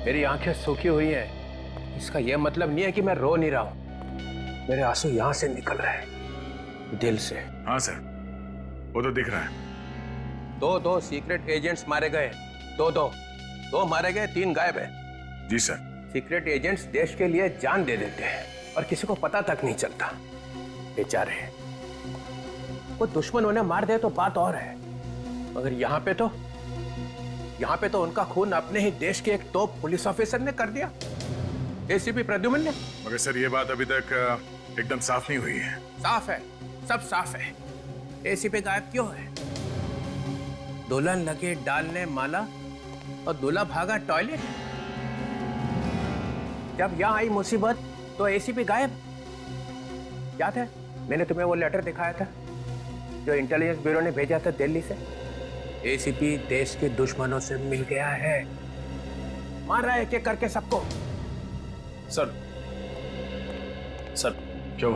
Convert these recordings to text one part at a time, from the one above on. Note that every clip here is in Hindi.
मेरी आंखें सूखी हुई हैं। इसका यह मतलब नहीं है कि मैं रो नहीं रहा हूं। मेरे आंसू यहां से निकल रहे हैं, दिल से। हाँ सर, वो तो दिख रहा है। दो सीक्रेट एजेंट्स मारे गए। दो मारे गए, 3 गायब है। जी सर। सीक्रेट एजेंट्स देश के लिए जान दे देते हैं और किसी को पता तक नहीं चलता। बेचारे, वो दुश्मन उन्हें मार दे तो बात और है, मगर यहाँ पे तो उनका खून अपने ही देश के एक टॉप पुलिस ऑफिसर ने कर दिया, एसीपी प्रद्युमन ने। मगर सर ये बात अभी तक एकदम साफ नहीं हुई है। साफ है, सब साफ है। एसीपी गायब क्यों है? दुल्हन लगे डालने माला और दूल्हा भागा टॉयलेट। जब यहाँ आई मुसीबत तो एसीपी गायब। याद है मैंने तुम्हें वो लेटर दिखाया था जो इंटेलिजेंस ब्यूरो ने भेजा था दिल्ली से? एसीपी देश के दुश्मनों से मिल गया है, मार रहा है एक-एक करके सबको। सर क्यों?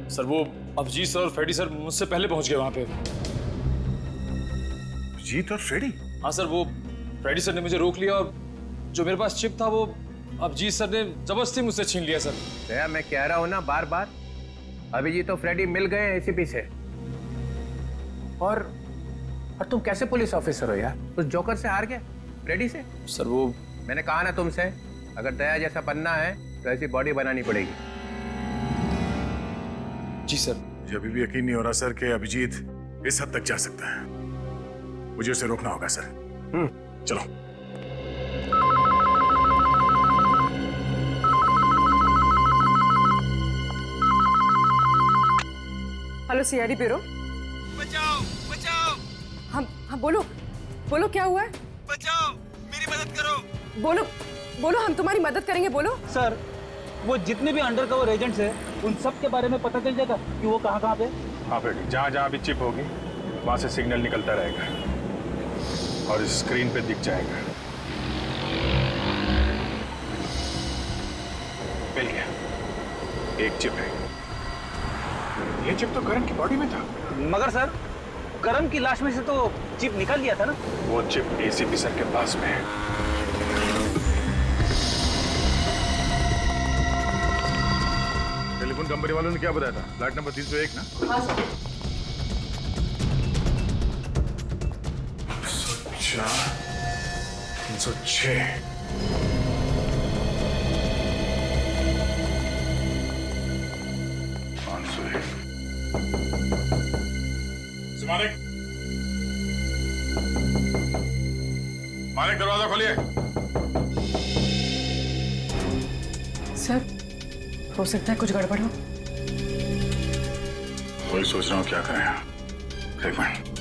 सर वो अभिजीत सर और फ्रेडी सर मुझसे पहले पहुंच गए वहां पे। जीत और फ्रेडी? हाँ सर, वो फ्रेडी सर ने मुझे रोक लिया और जो मेरे पास चिप था वो अभिजीत सर ने जबरदस्ती मुझसे छीन लिया सर। दया, मैं कह रहा हूं ना बार बार, अभिजीत तो फ्रेडी मिल गए एसीपी से। और तुम कैसे पुलिस ऑफिसर हो यार? उस जोकर से हार गए, फ्रेडी से। सर वो मैंने कहा ना तुमसे, अगर दया जैसा बनना है तो ऐसी बॉडी बनानी पड़ेगी। जी सर। मुझे अभी भी यकीन नहीं हो रहा सर कि अभिजीत इस हद तक जा सकता है। मुझे उसे रोकना होगा सर। चलो। Hello CID bureau. बचाओ बचाओ। हम बोलो क्या हुआ है? बचाओ, मेरी मदद करो। बोलो हम तुम्हारी मदद करेंगे, बोलो। सर, वो जितने भी अंडर कवर एजेंट्स हैं उन सब के बारे में पता चल जाएगा कि वो कहाँ पे। हाँ फ्रेडी, जहाँ जहाँ भी चिप होगी वहां से सिग्नल निकलता रहेगा और स्क्रीन पे दिख जाएगा। मिल गया, एक चिप है। ये चिप तो करण की बॉडी में था। मगर सर, करण की लाश में से तो चिप निकल लिया था ना। वो चिप एसीपी सर के पास में है। टेलीफोन कंपनी वालों ने क्या बताया था? फ्लैट नंबर 301 ना? हाँ सर। 306। मालिक, दरवाजा खोलिए। सर, हो सकता है कुछ गड़बड़ हो। वही सोच रहा हूँ क्या करें। एक मिनट।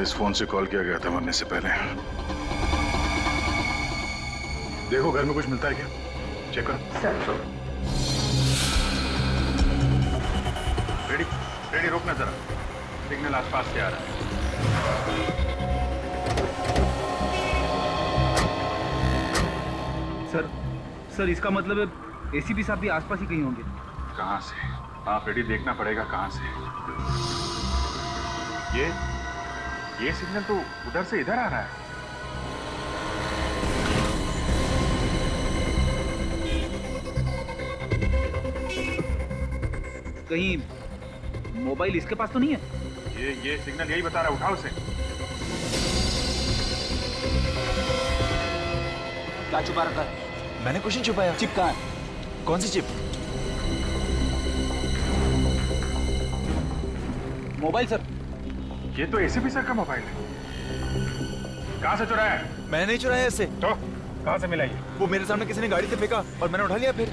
इस फोन से कॉल किया गया था मरने से पहले। देखो घर में कुछ मिलता है क्या? चेक करो। सर। रेडी रोकना जरा, सिग्नल आसपास से आ रहा है। सर इसका मतलब है एसीपी साहब भी आसपास ही कहीं होंगे। कहाँ से? हाँ रेडी, देखना पड़ेगा कहाँ से। ये सिग्नल तो उधर से इधर आ रहा है। कहीं मोबाइल इसके पास तो नहीं है? ये सिग्नल यही बता रहा है, उठाओ उसे। क्या छुपा रखा है? मैंने कुछ नहीं छुपाया। चिप कहाँ है? कौन सी चिप? Mobile sir. ये तो एसीपी सर का मोबाइल है। कहाँ से चुराया है? मैं नहीं चुराया इसे। तो कहाँ से मिला ये? वो मेरे सामने किसी ने गाड़ी से फेंका और मैंने उठा लिया। फिर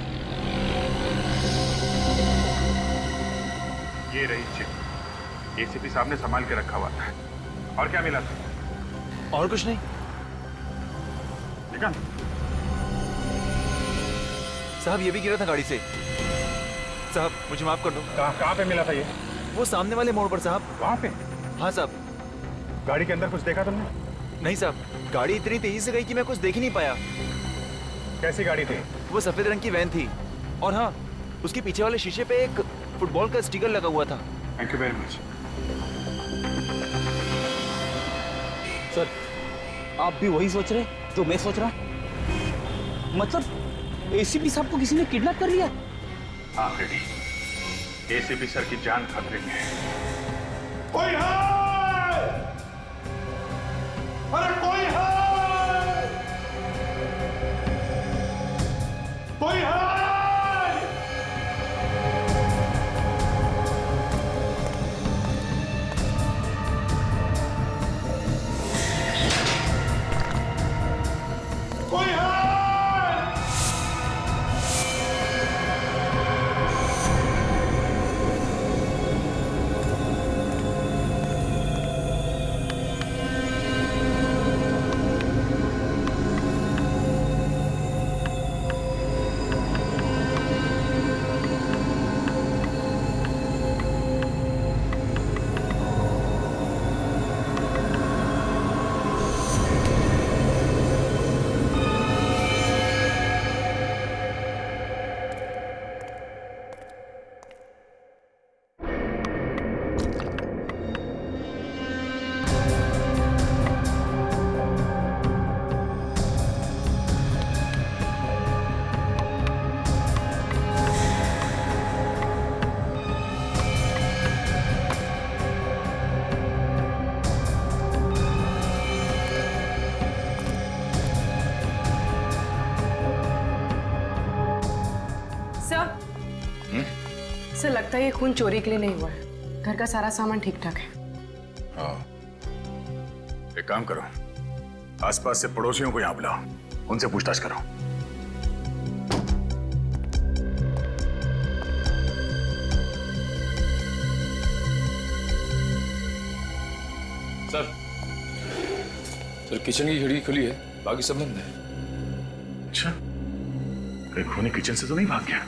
ये रही चिप। एसीपी साहब ने संभाल के रखा हुआ था। और क्या मिला था? और कुछ नहीं। ठीक है? साहब ये भी गिरा था गाड़ी से। साहब मुझे माफ कर दो। कहाँ पे मिला था ये? वो सामने वाले मोड़ पर साहब। वहाँ पे? हाँ साहब। गाड़ी के अंदर कुछ देखा तुमने? नहीं साहब, गाड़ी इतनी तेजी से गई कि मैं कुछ देख ही नहीं पाया। कैसी गाड़ी थी? वो सफेद रंग की वैन थी और हाँ, उसके पीछे वाले शीशे पे एक फुटबॉल का स्टिकर लगा हुआ था। Thank you very much. Sir आप भी वही सोच रहे जो मैं सोच रहा? मतलब एसीपी साहब को किसी ने किडनैप कर लिया? हाँ रेडी। एसीपी सर की जान खतरे में है। कोई है? अरे कोई है? कोई है? कोई है? सर लगता है ये खून चोरी के लिए नहीं हुआ है। घर का सारा सामान ठीक ठाक है। हाँ। एक काम करो, आसपास से पड़ोसियों को यहाँ बुलाओ, उनसे पूछताछ करो। सर किचन की खिड़की खुली है, बाकी सब बंद है। अच्छा, कहीं खूनी किचन से तो नहीं भाग गया?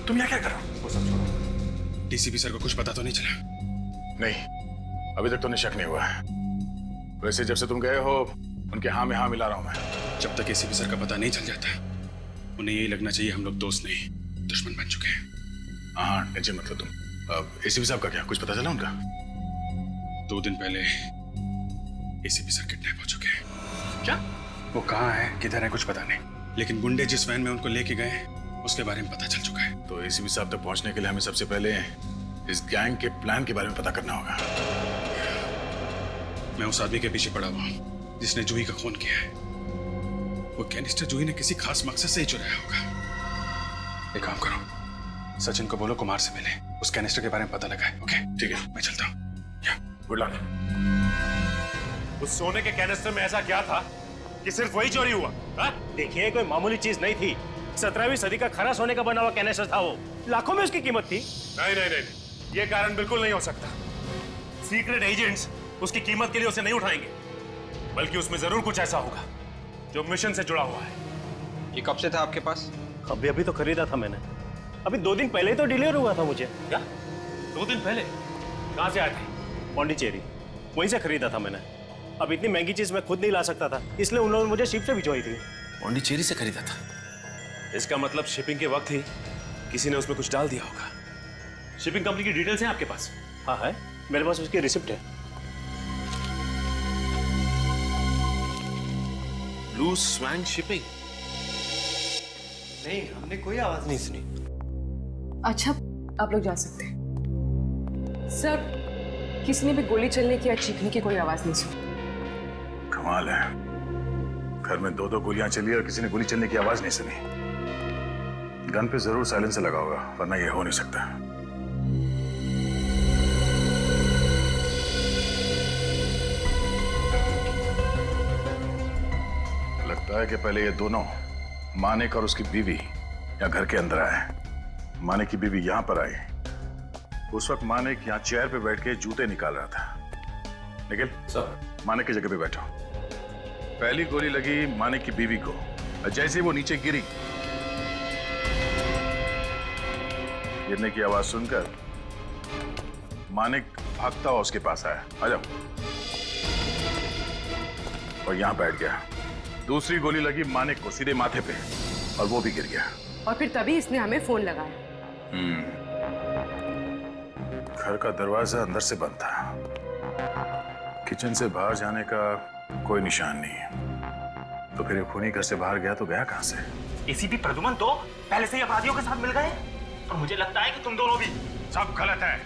तुम यहाँ क्या कर रहे हो? वो सब छोड़ो। डीसीपी सर को कुछ पता तो नहीं चला? नहीं, अभी तक तो निशक नहीं हुआ है। वैसे जब से तुम गए हो उनके हाँ में हाँ मिला रहा हूं मैं। जब तक एसीपी सर का पता नहीं चल जाता उन्हें यही लगना चाहिए हम लोग दोस्त नहीं दुश्मन बन चुके हैं। हाँ टेंशन मत लो तुम। अब एसीपी साहब का क्या कुछ पता चला उनका? 2 दिन पहले एसीपी सर किडनैप हो चुके हैं। क्या? वो कहाँ है किधर है कुछ पता नहीं, लेकिन गुंडे जिस वैन में उनको लेके गए उसके बारे में पता चल चुका है। तो एसीपी साहब तक पहुंचने के लिए हमें सबसे पहले इस गैंग के प्लान के बारे में पता करना होगा। मैं उस आदमी के पीछे पड़ा हुआ हूँ जिसने जूही का खून किया है। वो कैनिस्टर जूही ने किसी खास मकसद से ही चुराया होगा। एक काम करो, सचिन को बोलो कुमार से मिले, उस कैनिस्टर के बारे में पता लगाए। ओके ठीक है, मैं चलता हूँ। Good luck. उस सोने के कैनिस्टर में ऐसा क्या था कि सिर्फ वही चोरी हुआ? देखिए कोई मामूली चीज नहीं थी। 17वीं सदी का खरा सोने का बना हुआ कैनिस्टर था वो। लाखों में उसकी कीमत थी। नहीं नहीं नहीं, ये कारण बिल्कुल नहीं हो सकता। सीक्रेट एजेंट्स उसकी कीमत के लिए उसे नहीं उठाएंगे, बल्कि उसमें जरूर कुछ ऐसा होगा जो मिशन से जुड़ा हुआ है। ये कब से था आपके पास? अभी अभी तो खरीदा था मैंने। अभी 2 दिन पहले ही तो डिलीवर हुआ था मुझे। क्या 2 दिन पहले? कहां से आए थे? पौंडीचेरी, वहीं से खरीदा था मैंने। अब इतनी महंगी चीज मैं खुद नहीं ला सकता था, इसलिए उन लोगों ने मुझे शिप से भिजवाई थी। पौंडीचेरी से खरीदा था? इसका मतलब शिपिंग के वक्त ही किसी ने उसमें कुछ डाल दिया होगा। शिपिंग कंपनी की डिटेल्स हैं आपके पास? हाँ है, मेरे पास उसकी रिसिप्ट है। Blue swing shipping? नहीं, हमने कोई आवाज नहीं सुनी। अच्छा, आप लोग जा सकते हैं। सर, किसी ने भी गोली चलने की या चीखने की कोई आवाज नहीं सुनी। कमाल है, घर में 2-2 गोलियां चली और किसी ने गोली चलने की आवाज नहीं सुनी। गन पे जरूर साइलेंसर लगा होगा, वरना ये हो नहीं सकता। लगता है कि पहले ये दोनों, मानिक और उसकी बीवी, यहाँ घर के अंदर आए। मानिक की बीवी यहाँ पर आई। उस वक्त मानिक यहाँ चेयर पे बैठ के जूते निकाल रहा था। निखिल, सर। मानिक की जगह पे बैठो। पहली गोली लगी मानिक की बीवी को, और जैसे ही वो नीचे गिरी, गिरने की आवाज सुनकर मानिक भागता हुआ उसके पास आया। आ जाओ। और यहां बैठ गया। दूसरी गोली लगी मानिक को सीधे माथे पे, और वो भी गिर गया। और फिर तभी इसने हमें फोन लगाया। घर का दरवाजा अंदर से बंद था। किचन से बाहर जाने का कोई निशान नहीं। तो फिर ये खूनी घर से बाहर गया तो गया कहां से? एसीपी प्रद्युमन तो पहले से ही अपराधियों के साथ मिल गए, और मुझे लगता है कि तुम दोनों भी। सब गलत है।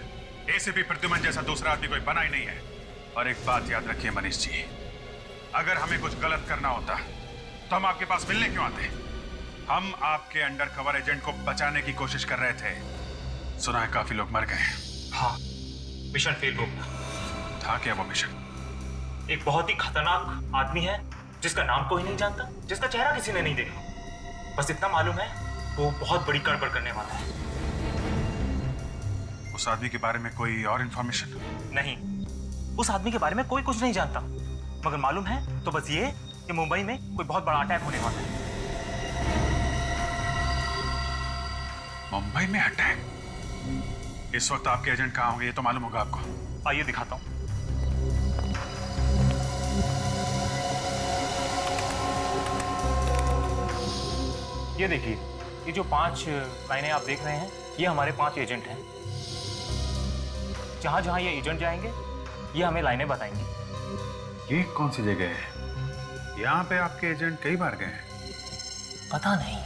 एसीपी प्रद्युमन जैसा दूसरा आदमी कोई बना ही नहीं है। और एक बात याद रखिए मनीष जी, अगर हमें कुछ गलत करना होता तो हम आपके पास मिलने क्यों आते? हम आपके अंडर कवर एजेंट को बचाने की कोशिश कर रहे थे। सुना है काफी लोग मर गए। हाँ, मिशन फेल हो गया। था क्या वो मिशन? एक बहुत ही खतरनाक आदमी है जिसका नाम कोई नहीं जानता, जिसका चेहरा किसी ने नहीं देखा। बस इतना मालूम है वो बहुत बड़ी गड़बड़ करने वाला है। उस आदमी के बारे में कोई और इंफॉर्मेशन? नहीं, उस आदमी के बारे में कोई कुछ नहीं जानता, मगर मालूम है तो बस ये कि मुंबई में कोई बहुत बड़ा अटैक होने वाला है। मुंबई में अटैक? इस वक्त आपके एजेंट कहाँ होंगे ये तो मालूम होगा आपको। आइए दिखाता हूं। ये देखिए, ये जो 5 लाइनें आप देख रहे हैं, ये हमारे 5 एजेंट हैं। जहां जहां ये एजेंट जाएंगे, ये हमें लाइनें बताएंगे। ये कौन सी जगह है? यहाँ पे आपके एजेंट कई बार गए हैं। पता नहीं।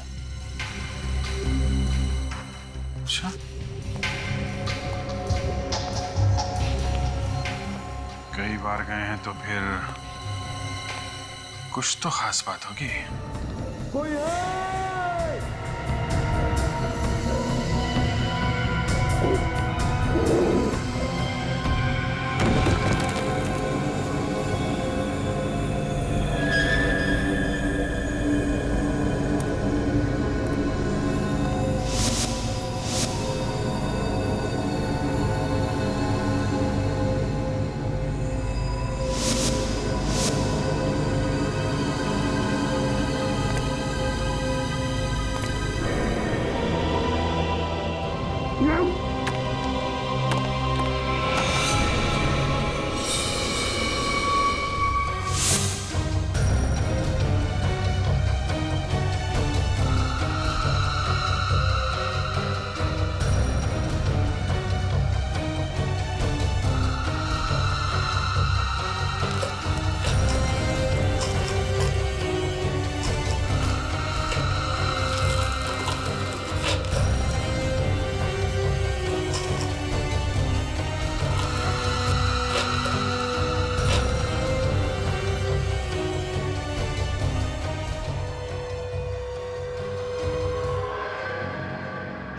अच्छा, कई बार गए हैं तो फिर कुछ तो खास बात होगी।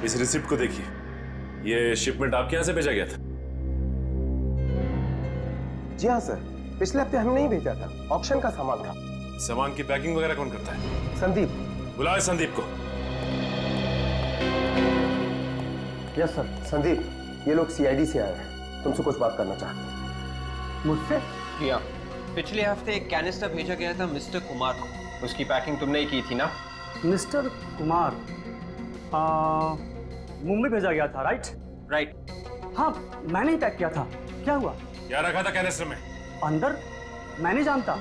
इस रिसिप्ट को देखिए, ये शिपमेंट आपके यहां से भेजा गया था? जी हाँ सर, पिछले हफ्ते हमने ही भेजा था। ऑक्शन का सामान था। सामान की पैकिंग वगैरह कौन करता है? संदीप। बुलाओ संदीप को। Yes sir, Sandeep. ये लोग सीआईडी से आए हैं, तुमसे कुछ बात करना चाहते हैं। मुझसे? जी हाँ, पिछले हफ्ते एक कैनिस्टर भेजा गया था मिस्टर कुमार को, उसकी पैकिंग तुमने ही की थी ना? मिस्टर कुमार मुंबई भेजा गया था, राइट? राइट। हाँ, मैंने ही पैक किया था। क्या हुआ? क्या रखा था कैनिस्टर में? अंदर? मैं नहीं जानता,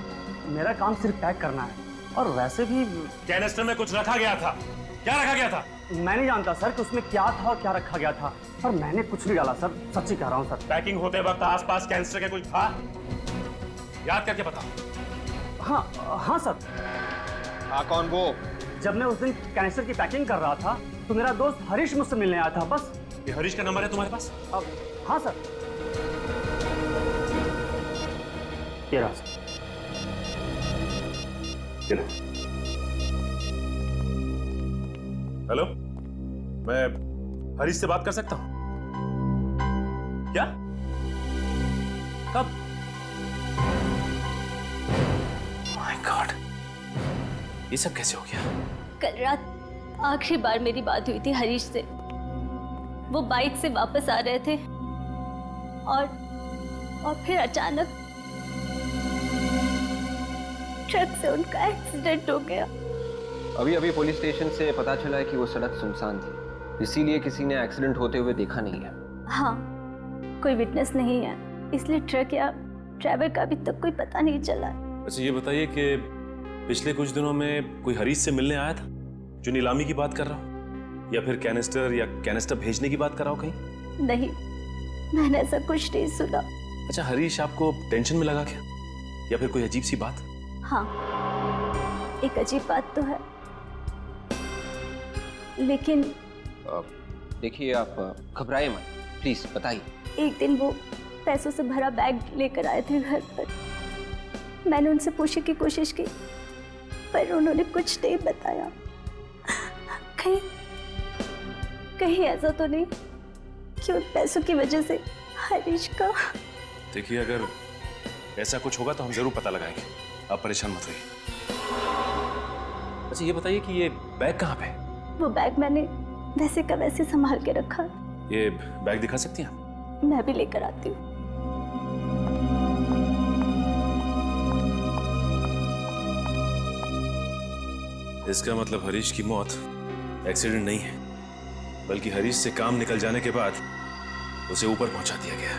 मेरा काम सिर्फ पैक करना है। और वैसे भी कैनिस्टर में कुछ रखा गया था। क्या रखा गया था? मैं नहीं जानता सर कि उसमें क्या था और क्या रखा गया था, पर मैंने कुछ नहीं डाला सर, सच्ची कह रहा हूँ सर। पैकिंग होते वक्त आसपास कैनिस्टर के कोई था? याद करके बताओ। हाँ सर। हाँ, कौन वो? जब मैं उस दिन कैनिस्टर की पैकिंग कर रहा था तो मेरा दोस्त हरीश मुझसे मिलने आया था, बस। ये हरीश का नंबर है तुम्हारे पास? हाँ सर, ये रहा सर। हेलो, मैं हरीश से बात कर सकता हूं? क्या? कब? माय गॉड, ये सब कैसे हो गया? कल रात आखिरी बार मेरी बात हुई थी हरीश से। वो बाइक से वापस आ रहे थे और फिर अचानक ट्रक से उनका एक्सीडेंट हो गया। अभी अभी पुलिस स्टेशन से पता चला है कि वो सड़क सुनसान थी, इसीलिए किसी ने एक्सीडेंट होते हुए देखा नहीं है। हाँ, कोई विटनेस नहीं है, इसलिए ट्रक या ड्राइवर का अभी तक कोई पता नहीं चला। अच्छा, ये बताइए कि पिछले कुछ दिनों में कोई हरीश से मिलने आया था जो नीलामी की बात कर रहा हो, या फिर कैनिस्टर भेजने की बात कर रहा हो कहीं? नहीं, मैंने ऐसा कुछ नहीं सुना। अच्छा, हरीश आपको टेंशन में लगा क्या, या फिर कोई अजीब सी बात? हाँ, एक अजीब बात तो है, लेकिन देखिए, आप घबराए मत, प्लीज बताइए। एक दिन वो पैसों से भरा बैग लेकर आए थे घर पर। मैंने उनसे पूछने की कोशिश की, पर उन्होंने कुछ नहीं बताया। कहीं ऐसा तो नहीं कि उन पैसों की वजह से हरीश का। देखिए, अगर ऐसा कुछ होगा तो हम जरूर पता लगाएंगे, आप परेशान मत होइए। अच्छा, ये बताइए कि ये बैग कहाँ पे? वो बैग मैंने वैसे का वैसे संभाल के रखा। ये बैग दिखा सकती हैं आप? मैं भी लेकर आती हूँ। इसका मतलब हरीश की मौत एक्सीडेंट नहीं है, बल्कि हरीश से काम निकल जाने के बाद उसे ऊपर पहुंचा दिया गया।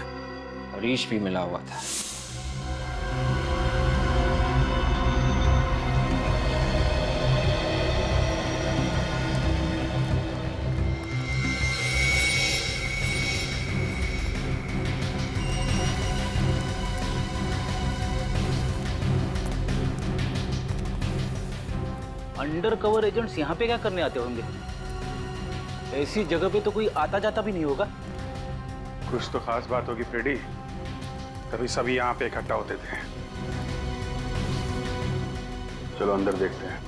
हरीश भी मिला हुआ था। अंडर कवर एजेंट्स यहाँ पे क्या करने आते होंगे? ऐसी जगह पे तो कोई आता जाता भी नहीं होगा। कुछ तो खास बात होगी फ्रेडी, तभी सभी यहाँ पे इकट्ठा होते थे। चलो अंदर देखते हैं।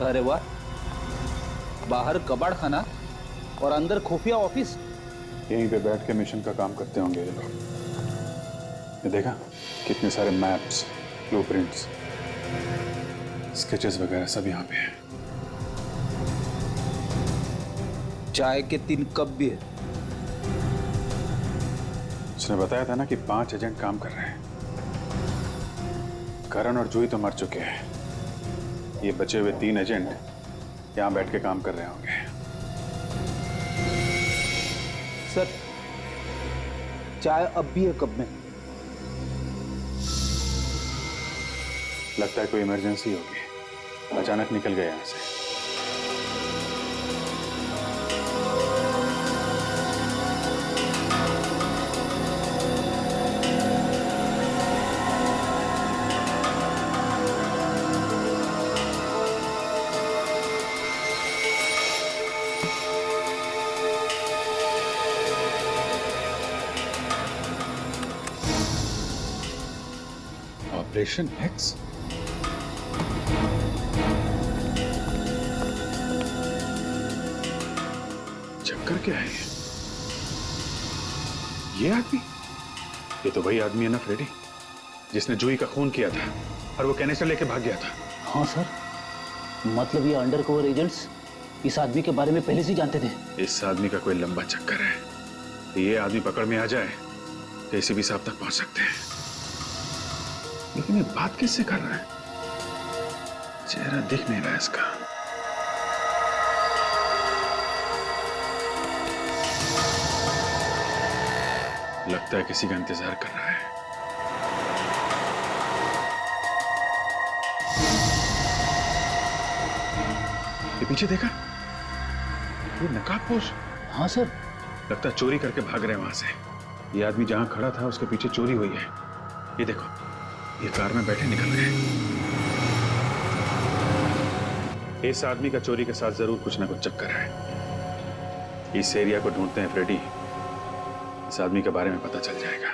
अरे वाह, बाहर कबाड़ खाना और अंदर खुफिया ऑफिस। यहीं पे बैठ के मिशन का काम करते होंगे ये लोग। ये देखा, कितने सारे मैप्स, ब्लूप्रिंट्स, स्केचेस वगैरह सब यहाँ पे हैं। चाय के 3 कप भी है। उसने बताया था ना कि 5 एजेंट काम कर रहे हैं। करण और जूही तो मर चुके हैं, ये बचे हुए 3 एजेंट यहाँ बैठ के काम कर रहे होंगे। सर, चाय अब भी है कप में। लगता है कोई इमरजेंसी होगी, अचानक निकल गए यहाँ से। Operation x? चक्कर क्या है ये आदमी? ये तो वही आदमी है ना फ्रेडी, जिसने जूही का खून किया था और वो कैनिस्टर लेके भाग गया था। हाँ सर, मतलब ये अंडरकवर एजेंट्स इस आदमी के बारे में पहले से ही जानते थे। इस आदमी का कोई लंबा चक्कर है। ये आदमी पकड़ में आ जाए तो इसी भी साहब तक पहुंच सकते हैं। लेकिन ये बात किससे कर रहा है? चेहरा दिख नहीं रहा इसका। लगता है किसी का इंतजार कर रहा है। ये पीछे देखा, ये नकाबपोश। हाँ सर, लगता है चोरी करके भाग रहे हैं वहां से। ये आदमी जहां खड़ा था उसके पीछे चोरी हुई है। ये देखो, ये कार में बैठे निकल रहे हैं। इस आदमी का चोरी के साथ जरूर कुछ ना कुछ चक्कर है। इस एरिया को ढूंढते हैं फ्रेडी, इस आदमी के बारे में पता चल जाएगा।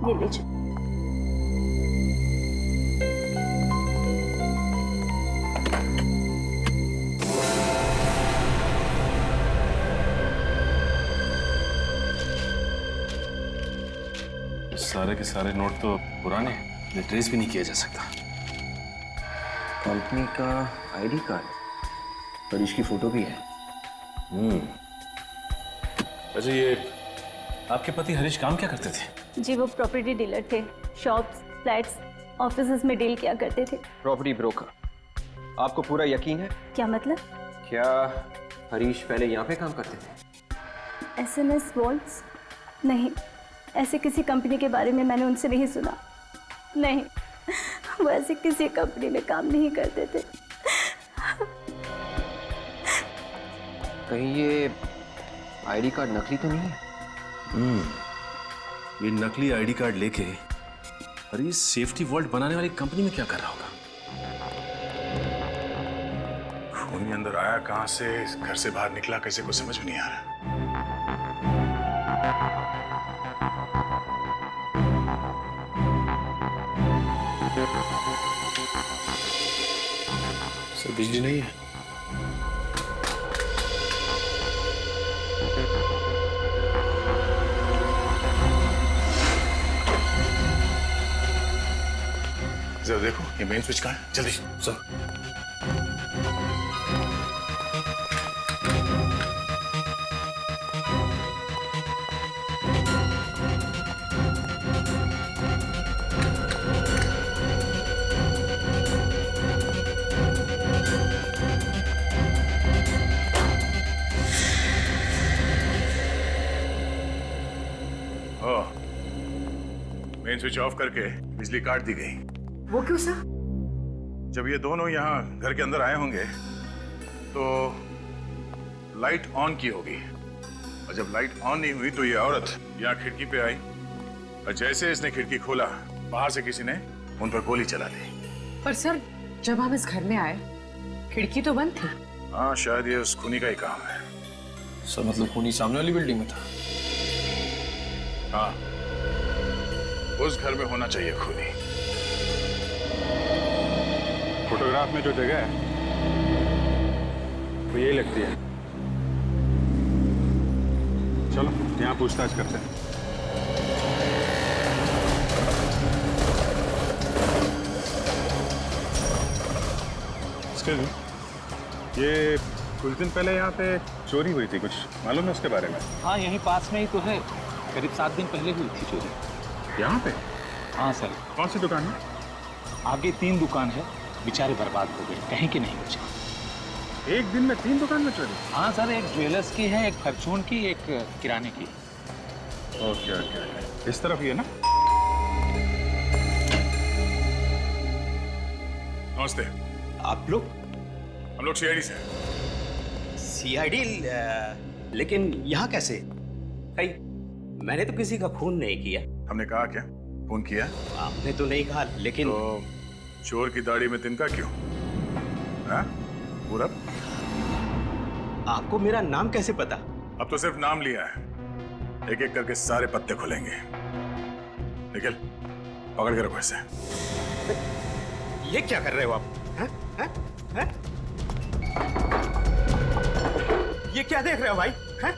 ये लीजिए। सारे के सारे नोट तो पुराने हैं, ये ट्रेस भी नहीं किया जा सकता। कंपनी का आईडी कार्ड, हरीश की फोटो भी है। अच्छा, ये आपके पति हरीश काम क्या करते थे? जी वो प्रॉपर्टी डीलर थे, शॉप्स, फ्लैट्स, ऑफिसेज में डील किया करते थे। Property broker. आपको पूरा यकीन है? क्या मतलब? क्या हरीश पहले यहाँ पे काम करते थे? SMS walls? नहीं, ऐसे किसी कंपनी के बारे में मैंने उनसे नहीं सुना। नहीं, वो ऐसे किसी कंपनी में काम नहीं करते थे। कहीं ये आईडी कार्ड नकली तो नहीं है? ये नकली आईडी कार्ड लेके हरीश सेफ्टी वॉल्ट बनाने वाली कंपनी में क्या कर रहा होगा? खूनी अंदर आया कहां से, घर से बाहर निकला कैसे, को समझ में नहीं आ रहा। सर बिजली नहीं है। जरा देखो ये मेन स्विच कहाँ है, जल्दी सर। मेन स्विच ऑफ करके बिजली काट दी गई। वो क्यों सर? जब ये दोनों यहाँ घर के अंदर आए होंगे तो लाइट ऑन की होगी, और जब लाइट ऑन नहीं हुई तो ये औरत यहाँ खिड़की पे आई, और जैसे इसने खिड़की खोला बाहर से किसी ने उन पर गोली चला दी। पर सर, जब हम इस घर में आए खिड़की तो बंद थी। हाँ, शायद ये उस खूनी का ही काम है। सर मतलब खूनी सामने वाली बिल्डिंग में था? हाँ, उस घर में होना चाहिए खूनी। फोटोग्राफ में जो जगह है वो यही लगती है। चलो यहाँ पूछताछ करते हैं। ये कुछ दिन पहले यहाँ पे चोरी हुई थी, कुछ मालूम है उसके बारे में? हाँ, यहीं पास में ही तो है। करीब 7 दिन पहले हुई थी चोरी। यहाँ पे? हाँ सर। कौन सी दुकान में? आगे 3 दुकान है, बेचारे बर्बाद हो गए, कहीं के नहीं बचे। एक दिन में 3 दुकान में चोरी? हाँ सर, एक ज्वेलर्स की है, एक फॉर्चून की, एक किराने की। ओके ओके, इस तरफ ही है ना? नमस्ते। आप लोग? हम लोग सीआईडी से। सीआईडी? लेकिन यहाँ कैसे? भाई, मैंने तो किसी का खून नहीं किया। हमने कहा क्या खून किया? आपने तो नहीं कहा, लेकिन तो चोर की दाढ़ी में तिनका क्यों? हाँ? पूरब? आपको मेरा नाम कैसे पता? अब तो सिर्फ नाम लिया है, एक एक करके सारे पत्ते खुलेंगे। निखिल, पकड़ के रखो इसे। ये क्या कर रहे हो आप? हैं? हैं? हैं? ये क्या देख रहे हो भाई? हैं?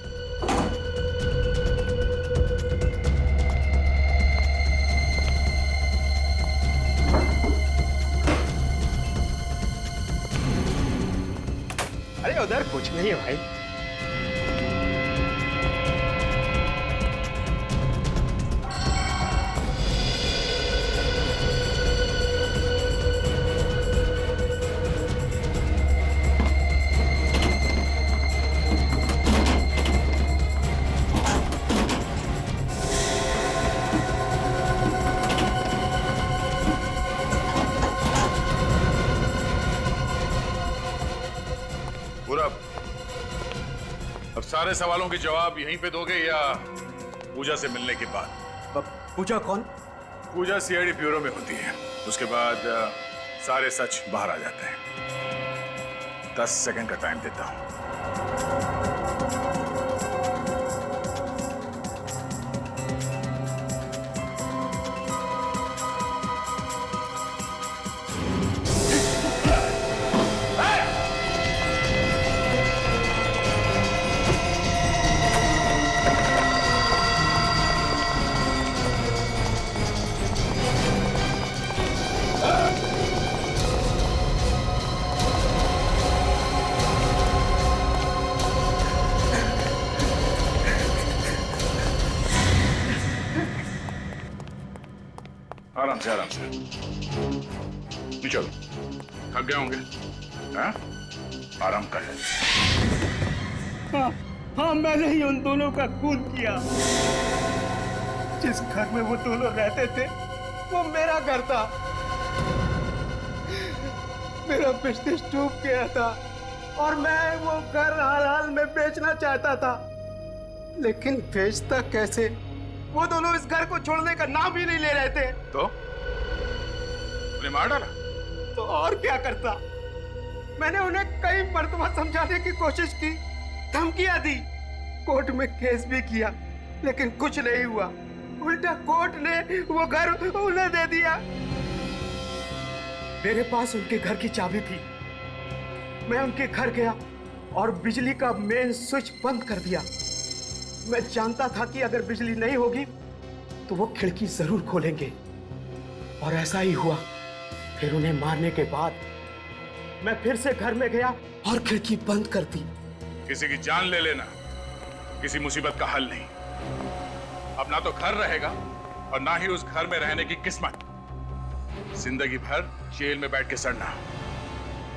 अरे उधर कुछ नहीं है भाई। अब सारे सवालों के जवाब यहीं पे दोगे या पूजा से मिलने के बाद? पूजा कौन? पूजा सीआईडी ब्यूरो में होती है, उसके बाद सारे सच बाहर आ जाते हैं। 10 सेकंड का टाइम देता हूं। आराम से आराम से। चलो, थक गए होंगे? हाँ? आराम कर ले। हाँ, हाँ, मैंने ही उन दोनों का खून किया। जिस घर में वो दोनों रहते थे वो मेरा घर था। मेरा बिजनेस डूब गया था और मैं वो घर हाल हाल में बेचना चाहता था, लेकिन बेचता कैसे? वो दोनों इस घर को छोड़ने का नाम ही नहीं ले रहे थे। तो उन्हें मार डाला? तो और क्या करता? मैंने उन्हें कई मर्तबा समझाने की कोशिश की, धमकियां दी, कोर्ट में केस भी किया, लेकिन कुछ नहीं हुआ। उल्टा कोर्ट ने वो घर उन्हें दे दिया। मेरे पास उनके घर की चाबी थी। मैं उनके घर गया और बिजली का मेन स्विच बंद कर दिया। मैं जानता था कि अगर बिजली नहीं होगी तो वो खिड़की जरूर खोलेंगे, और ऐसा ही हुआ। फिर उन्हें मारने के बाद मैं फिर से घर में गया और खिड़की बंद कर दी। किसी की जान ले लेना किसी मुसीबत का हल नहीं। अब ना तो घर रहेगा और ना ही उस घर में रहने की किस्मत। जिंदगी भर जेल में बैठ के सड़ना,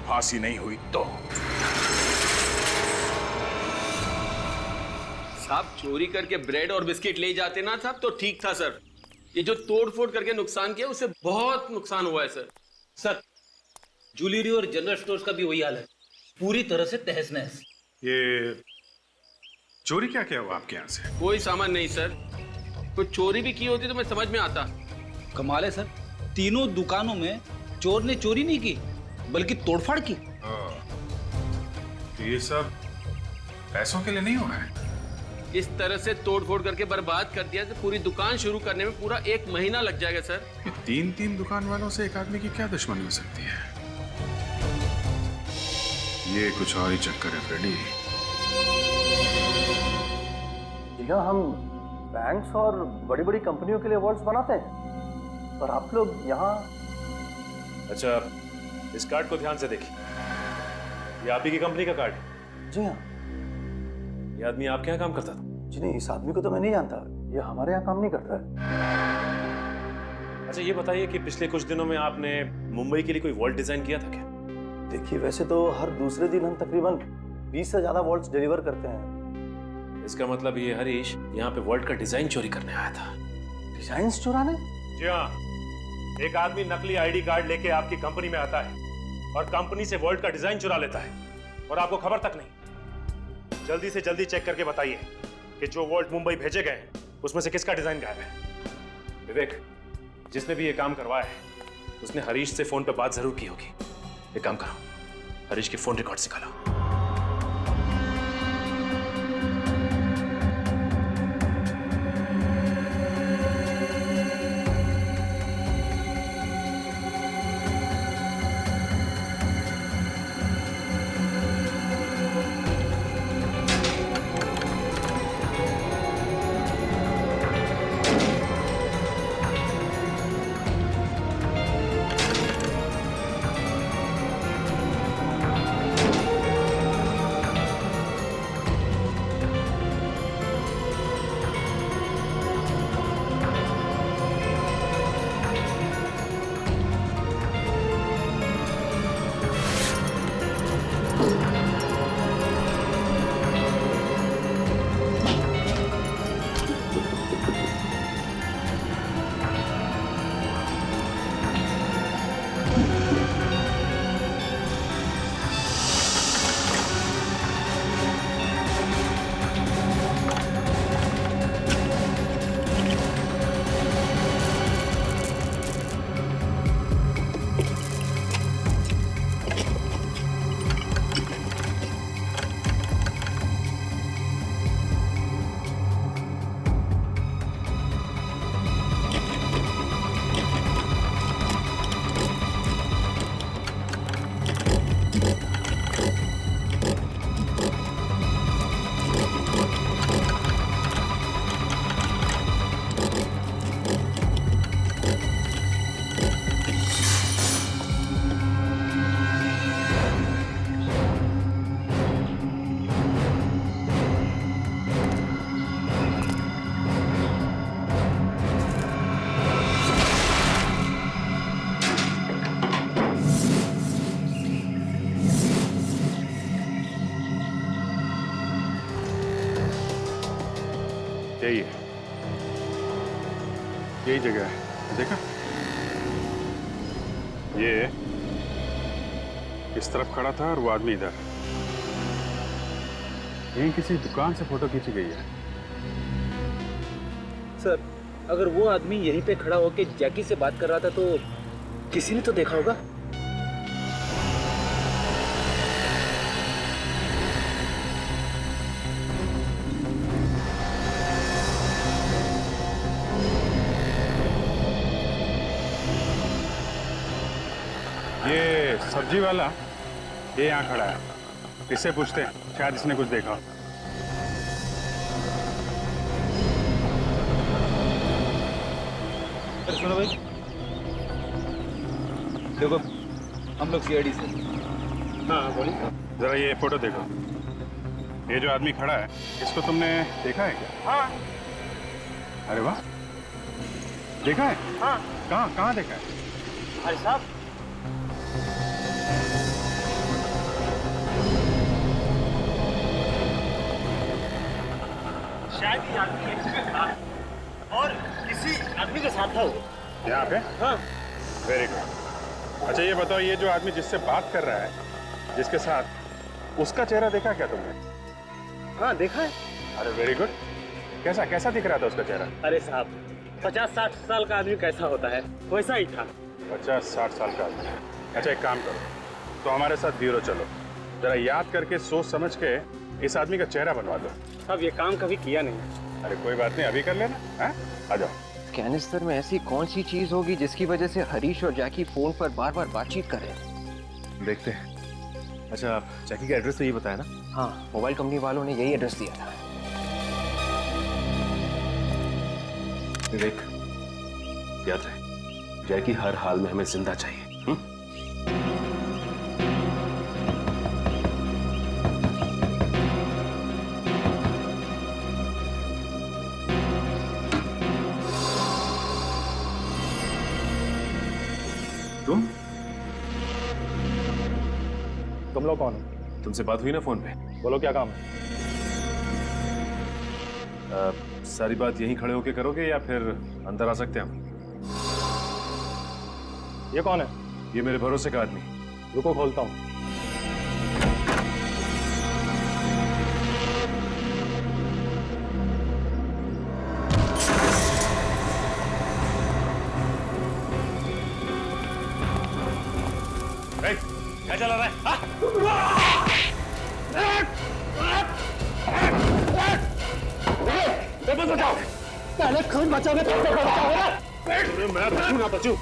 फांसी नहीं हुई तो। साहब, चोरी करके ब्रेड और बिस्किट ले जाते ना साहब तो ठीक था सर। ये जो तोड़ फोड़ करके नुकसान किया उससे बहुत नुकसान हुआ है सर। सर, ज्वेलरी और जनरल स्टोर्स का भी वही हाल है, पूरी तरह से तहस नहस। ये चोरी क्या क्या हुआ आपके यहाँ से? कोई सामान नहीं सर। कोई चोरी भी की होती तो मैं समझ में आता। कमाल है सर, तीनों दुकानों में चोर ने चोरी नहीं की बल्कि तोड़फाड़ की। तो ये सब पैसों के लिए नहीं हो रहा है? इस तरह से तोड़ फोड़ करके बर्बाद कर दिया तो पूरी दुकान शुरू करने में पूरा 1 महीना लग जाएगा सर। ये 3 दुकान वालों से एक आदमी की क्या दुश्मनी हो सकती है? ये कुछ और ही चक्कर है फ्रेडी। जी हाँ, हम बैंक्स और बड़ी बड़ी कंपनियों के लिए वॉल्ट्स बनाते हैं, पर आप लोग यहाँ। अच्छा, इस कार्ड को ध्यान से देखिए। ये आप ही की कंपनी का कार्ड है? जी हाँ। ये आदमी आपके यहाँ काम करता था? जी नहीं, इस आदमी को तो मैं नहीं जानता, ये हमारे यहाँ काम नहीं करता है। अच्छा ये बताइए कि पिछले कुछ दिनों में आपने मुंबई के लिए कोई वॉल्ट डिजाइन किया था क्या? देखिए, वैसे तो हर दूसरे दिन हम तकरीबन 20 से ज्यादा वॉल्ट्स डिलीवर करते हैं। इसका मतलब ये हरीश यहाँ पे वॉल्ट का डिजाइन चोरी करने आया था। डिजाइन चुराने? जी हाँ, एक आदमी नकली आईडी कार्ड लेके आपकी कंपनी में आता है और कंपनी से वॉल्ट का डिजाइन चुरा लेता है और आपको खबर तक नहीं। जल्दी से जल्दी चेक करके बताइए कि जो वॉल्ट मुंबई भेजे गए उसमें से किसका डिजाइन गायब है। विवेक, जिसने भी ये काम करवाया है उसने हरीश से फोन पे बात जरूर की होगी। एक काम करो, हरीश की फोन रिकॉर्ड निकालो। यही है, यही जगह है। देखा, ये इस तरफ खड़ा था और वो आदमी इधर। यहीं किसी दुकान से फोटो खींची गई है। सर, अगर वो आदमी यहीं पे खड़ा होके जैकी से बात कर रहा था तो किसी ने तो देखा होगा। ये सब्जी वाला ये यहाँ खड़ा है, इससे पूछते हैं, शायद इसने कुछ देखा। अरे सुनो भाई, देखो हम लोग सीआईडी से। हाँ बोलिए। जरा ये फोटो देखो, ये जो आदमी खड़ा है इसको तुमने देखा है क्या? हाँ। अरे वाह, देखा है? हाँ। कहाँ देखा है? अरे साहब, शायद ये आदमी एक्सीडेंट था और किसी आदमी के साथ था वो। यहाँ पे? हाँ। Very good. अच्छा ये बताओ, ये जो आदमी जिससे बात कर रहा है, जिसके साथ, उसका चेहरा देखा क्या तुमने? हाँ देखा है। अरे वेरी गुड। कैसा दिख रहा था उसका चेहरा? अरे साहब, 50-60 साल का आदमी कैसा होता है वैसा ही था। 50-60 साल का आदमी। अच्छा एक काम करो, तो हमारे साथ ब्यूरो चलो, जरा याद करके सोच समझ के इस आदमी का चेहरा बनवा दो। अब ये काम कभी किया नहीं। अरे कोई बात नहीं, अभी कर लेना। हाँ, आ जाओ। कैनिस्टर में ऐसी कौन सी चीज होगी जिसकी वजह से हरीश और जैकी फोन पर बार बार बातचीत कर रहे हैं? देखते हैं। अच्छा, जैकी का एड्रेस तो ये बताया ना? हाँ, मोबाइल कंपनी वालों ने यही एड्रेस दिया था। विवेक, याद रहे, जैकी हर हाल में हमें जिंदा चाहिए। तुम लोग कौन हो? तुमसे बात हुई ना फोन पे? बोलो क्या काम है? सारी बात यहीं खड़े होके करोगे या फिर अंदर आ सकते हैं हम? ये कौन है? ये मेरे भरोसे का आदमी। रुको, खोलता हूँ। क्या चला रहा है? बचाओ, पहले खून बचाओगे तो बचाओ ना। मैं बचूं ना बचूं।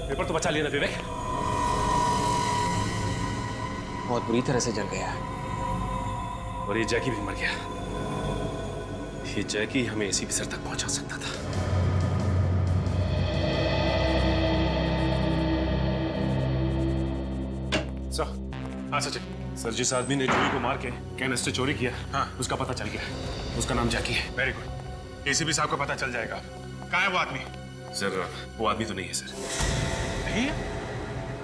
पेपर तो बचा लिया ना विवेक? बहुत बुरी तरह से जल गया है। और ये जैकी भी मर गया। ये जैकी हमें इसी बिस्तर तक पहुंचा सकता था। हाँ सचिन, सर जिस आदमी ने जूही को मार के कैनिस्टर चोरी किया, हाँ, उसका पता चल गया। उसका नाम जैकी है। Very good. एसीपी साहब को पता चल जाएगा। कहाँ है वो आदमी? सर वो आदमी तो नहीं है सर। नहीं है?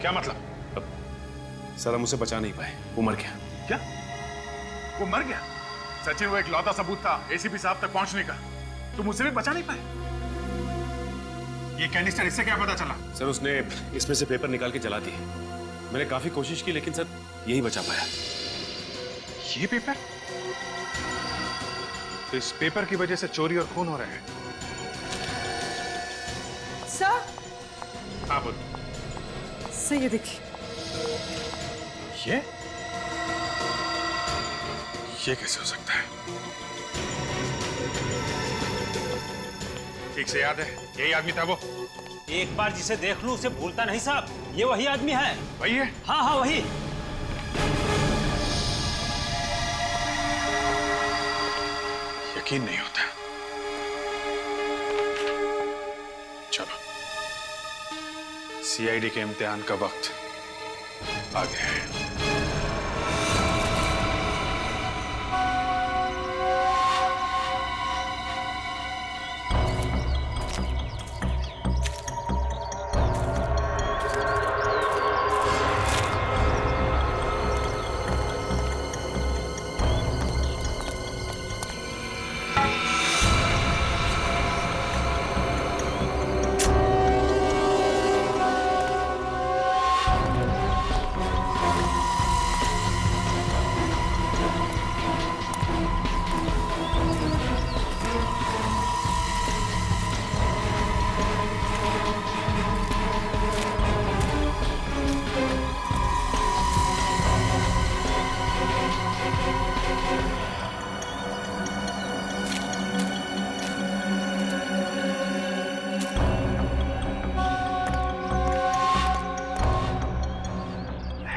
क्या मतलब? सर हम उसे बचा नहीं पाए, वो मर गया। क्या? वो मर गया? सचिन, वो एक लौता सबूत था एसीपी साहब तक पहुंचने का। तुम उसे भी बचा नहीं पाए? ये कैनिस्टर, इससे क्या पता चला? सर उसने इसमें से पेपर निकाल के जला दिए। मैंने काफी कोशिश की लेकिन सर यही बचा पाया। ये पेपर? तो इस पेपर की वजह से चोरी और खून हो रहे हैं। सर? हाँ बोल। सर ये देखिए। ये कैसे हो सकता है? ठीक से याद है, यही आदमी था वो? एक बार जिसे देख लूं उसे भूलता नहीं साहब। ये वही आदमी है। वही है? हाँ हाँ वही। यकीन नहीं होता। चलो, सीआईडी के इम्तिहान का वक्त आ गया है।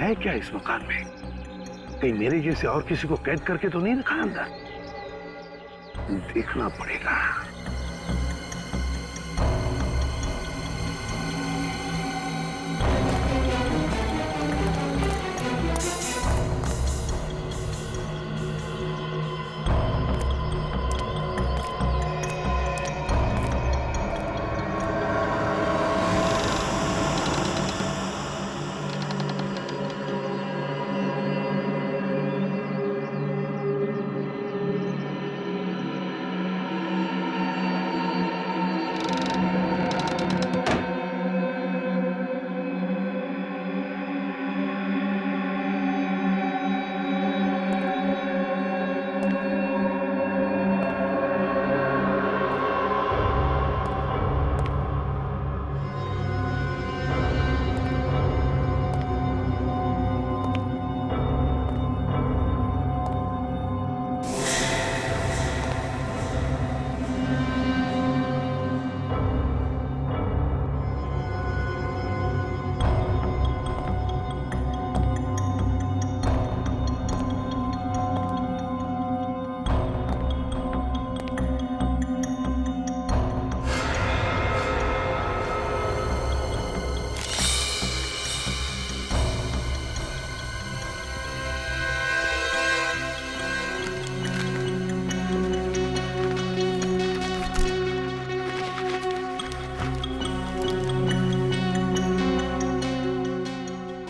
है क्या इस मकान में? कहीं मेरे जैसे और किसी को कैद करके तो नहीं रखा अंदर? देखना पड़ेगा।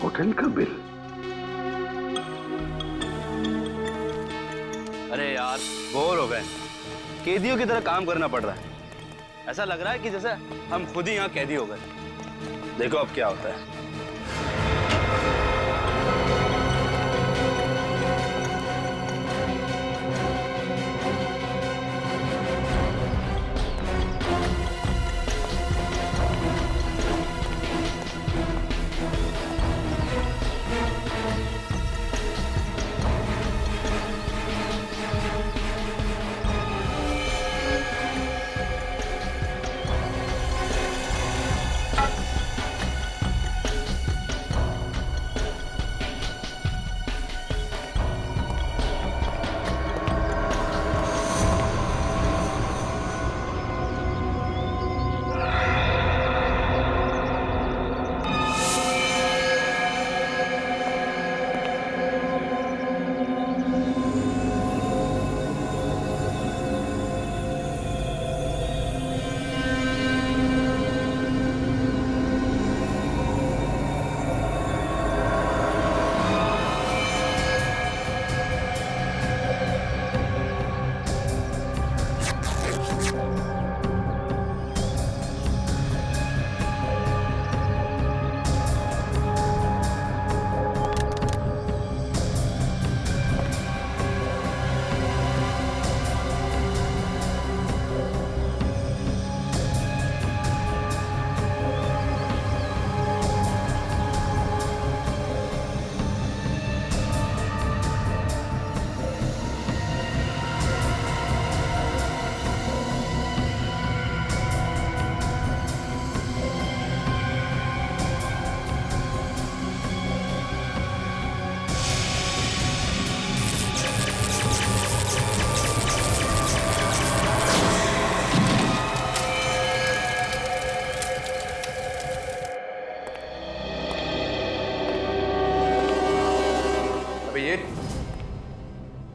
होटल का बिल। अरे यार बोर हो गए, कैदियों की तरह काम करना पड़ रहा है। ऐसा लग रहा है कि जैसे हम खुद ही यहाँ कैदी हो गए। देखो अब क्या होता है।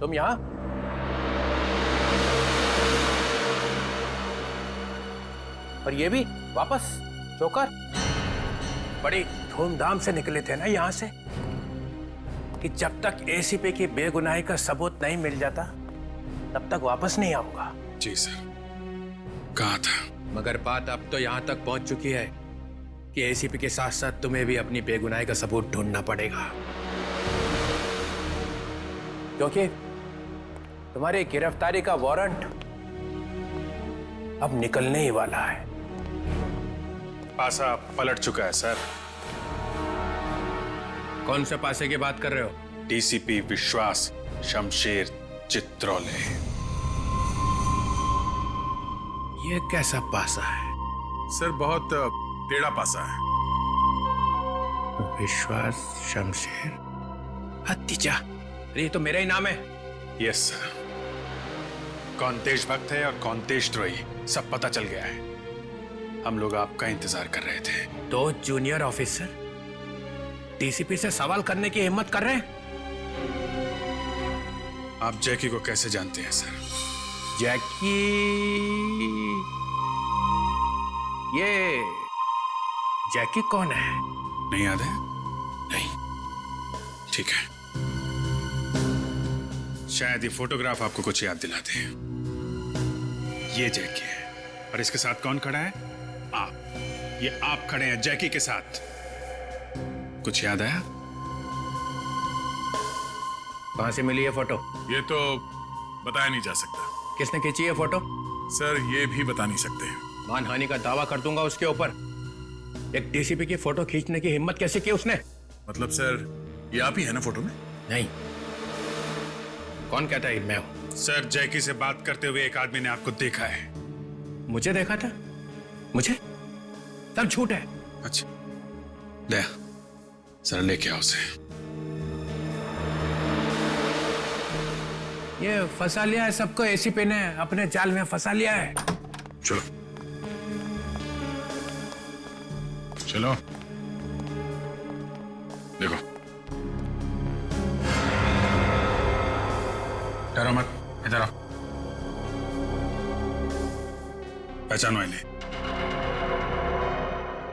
तुम यहां? और ये भी वापस चौकर? बड़ी धूमधाम से निकले थे ना यहां से कि जब तक एसीपी की बेगुनाही का सबूत नहीं मिल जाता तब तक वापस नहीं आऊंगा। जी सर, कहा था। मगर बात अब तो यहां तक पहुंच चुकी है कि एसीपी के साथ साथ तुम्हें भी अपनी बेगुनाही का सबूत ढूंढना पड़ेगा, क्योंकि तुम्हारी गिरफ्तारी का वारंट अब निकलने ही वाला है। पासा पलट चुका है सर। कौन से पासे की बात कर रहे हो? डीसीपी विश्वास शमशेर चित्रोले। ये कैसा पासा है? सर बहुत टेढ़ा पासा है। विश्वास शमशेर हत्तीजा। अरे ये तो मेरा ही नाम है। Yes sir. कौन देशभक्त है और कौन देशद्रोही सब पता चल गया है। हम लोग आपका इंतजार कर रहे थे। दो जूनियर ऑफिसर डीसीपी से सवाल करने की हिम्मत कर रहे हैं। आप जैकी को कैसे जानते हैं सर? जैकी ये जैकी कौन है? नहीं याद है? नहीं। ठीक है, शायद ये फोटोग्राफ आपको कुछ याद दिलाते हैं। ये जैकी है और इसके साथ कौन खड़ा है? आप। ये आप खड़े हैं जैकी के साथ। कुछ याद आया? कहां से मिली ये फोटो? ये तो बताया नहीं जा सकता। किसने खींची ये फोटो? सर ये भी बता नहीं सकते। मानहानि का दावा कर दूंगा उसके ऊपर। एक डीसीपी की फोटो खींचने की हिम्मत कैसे की उसने? मतलब सर ये आप ही है ना फोटो में? नहीं। कौन कहता है मैं हूं? सर जैकी से बात करते हुए एक आदमी ने आपको देखा है। मुझे देखा था? मुझे? सब झूठ है। अच्छा ले सर, लेके आओ उसे। ये फंसा लिया है सबको, एसीपी ने अपने जाल में फंसा लिया है। चलो चलो देखो। डरो मत, इधर आओ। पहचानो इन्हें।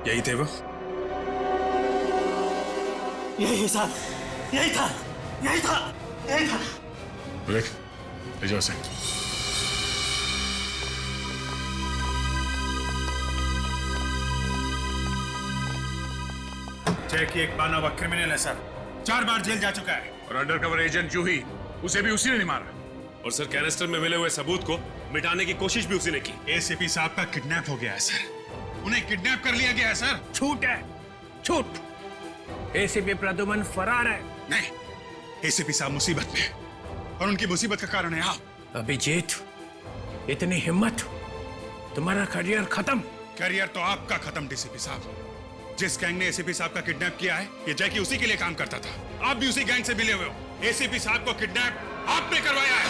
यही थे वो? यही साहब, यही था, यही था, यही था। देख ले जाओ उसे। जैकी एक माना हुआ क्रिमिनल है सर, 4 बार जेल जा चुका है। और अंडरकवर एजेंट जूही, उसे भी उसी ने नहीं मारा। और सर कैनिस्टर में मिले हुए सबूत को मिटाने की कोशिश भी उसी ने की। एसीपी साहब का किडनैप हो गया है सर, उन्हें किडनैप कर लिया गया है सर। झूठ है, झूठ। एसीपी प्रद्युमन फरार है। नहीं, एसीपी साहब मुसीबत में है और उनकी मुसीबत का कारण है आप। अभिजीत, इतनी हिम्मत? तुम्हारा करियर खत्म। करियर तो आपका खत्म डीसीपी साहब। जिस गैंग ने एसीपी साहब का किडनैप किया है, ये जैकी उसी के लिए काम करता था। आप भी उसी गैंग से मिले हुए हो। एसीपी साहब को किडनैप आपने करवाया है।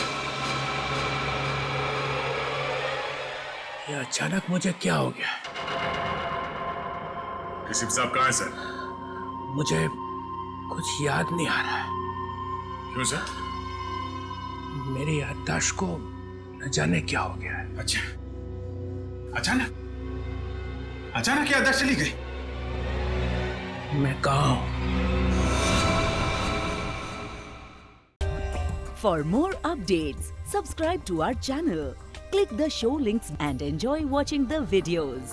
ये अचानक मुझे क्या हो गया? एसीपी साहब कहाँ है सर? मुझे कुछ याद नहीं आ रहा है। क्यों सर? मेरी याददाश्त को न जाने क्या हो गया है। अच्छा, अचानक याददाश्त चली गई? मैं कहाँ हूँ? For more updates, subscribe to our channel, click the show links and enjoy watching the videos.